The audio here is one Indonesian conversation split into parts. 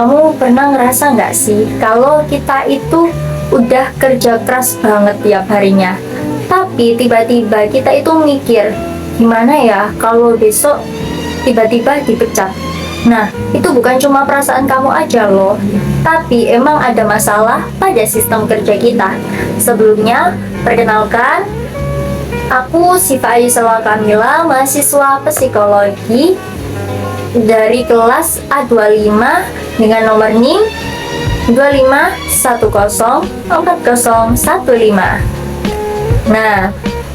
Kamu pernah ngerasa nggak sih kalau kita itu udah kerja keras banget tiap harinya, tapi tiba-tiba kita itu mikir, gimana ya kalau besok tiba-tiba dipecat? Nah, itu bukan cuma perasaan kamu aja loh, tapi emang ada masalah pada sistem kerja kita. Sebelumnya, perkenalkan, aku Siva Ayusela Kamila, mahasiswa psikologi dari kelas A25 dengan nomor NIM 25104015. Nah,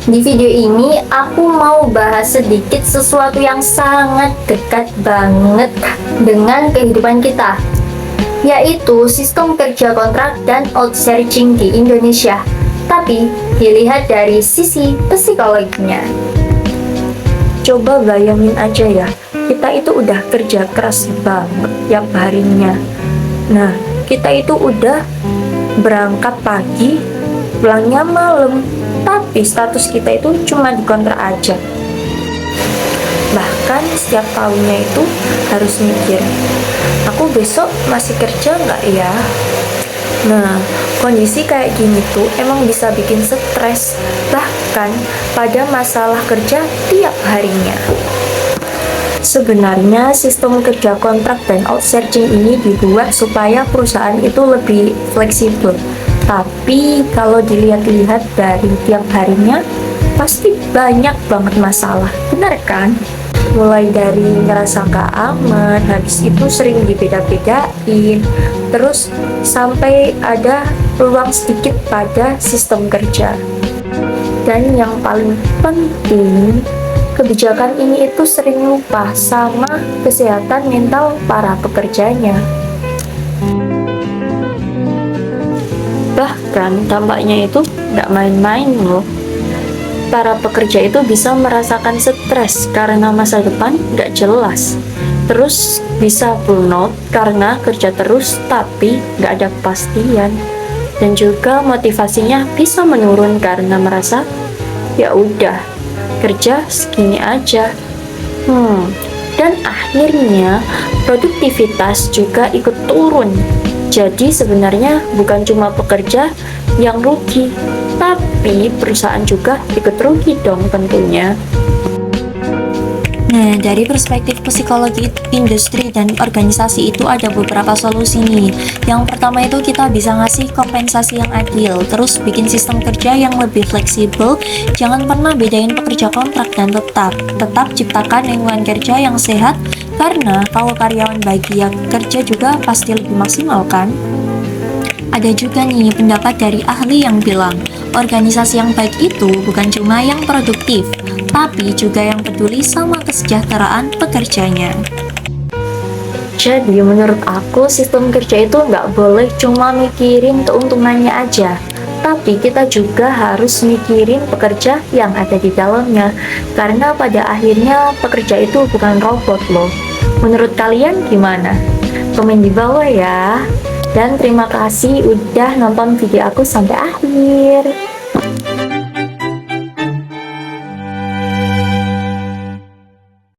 di video ini aku mau bahas sedikit sesuatu yang sangat dekat banget dengan kehidupan kita, yaitu sistem kerja kontrak dan outsourcing di Indonesia, tapi dilihat dari sisi psikologinya. Coba bayangin aja ya, kita itu udah kerja keras banget tiap harinya. Nah, kita itu udah berangkat pagi, pulangnya malam, tapi status kita itu cuma dikontrak aja. Bahkan setiap tahunnya itu harus mikir, aku besok masih kerja nggak ya? Nah, kondisi kayak gini tuh emang bisa bikin stres, bahkan pada masalah kerja tiap harinya. Sebenarnya sistem kerja kontrak dan outsourcing ini dibuat supaya perusahaan itu lebih fleksibel. Tapi kalau dilihat-lihat dari tiap harinya, pasti banyak banget masalah, benar kan? Mulai dari ngerasa gak aman, habis itu sering dibeda-bedain, terus sampai ada ruang sedikit pada sistem kerja. Dan yang paling penting, kebijakan ini itu sering lupa sama kesehatan mental para pekerjanya. Bahkan dampaknya itu nggak main-main loh. Para pekerja itu bisa merasakan stres karena masa depan nggak jelas. Terus bisa burnout karena kerja terus tapi nggak ada kepastian. Dan juga motivasinya bisa menurun karena merasa ya udah kerja segini aja. Dan akhirnya produktivitas juga ikut turun. Jadi sebenarnya bukan cuma pekerja yang rugi, tapi perusahaan juga ikut rugi dong tentunya. Nah, dari perspektif psikologi industri dan organisasi itu ada beberapa solusi nih. Yang pertama itu kita bisa ngasih kompensasi yang adil, terus bikin sistem kerja yang lebih fleksibel. Jangan pernah bedain pekerja kontrak dan tetap ciptakan lingkungan kerja yang sehat, karena kalau karyawan bahagia kerja juga pasti lebih maksimal kan? Ada juga nih pendapat dari ahli yang bilang, organisasi yang baik itu bukan cuma yang produktif, tapi juga yang peduli sama kesejahteraan pekerjanya. Jadi menurut aku sistem kerja itu nggak boleh cuma mikirin keuntungannya aja, tapi kita juga harus mikirin pekerja yang ada di dalamnya, karena pada akhirnya pekerja itu bukan robot loh. Menurut kalian gimana? Komen di bawah ya. Dan terima kasih udah nonton video aku sampai akhir.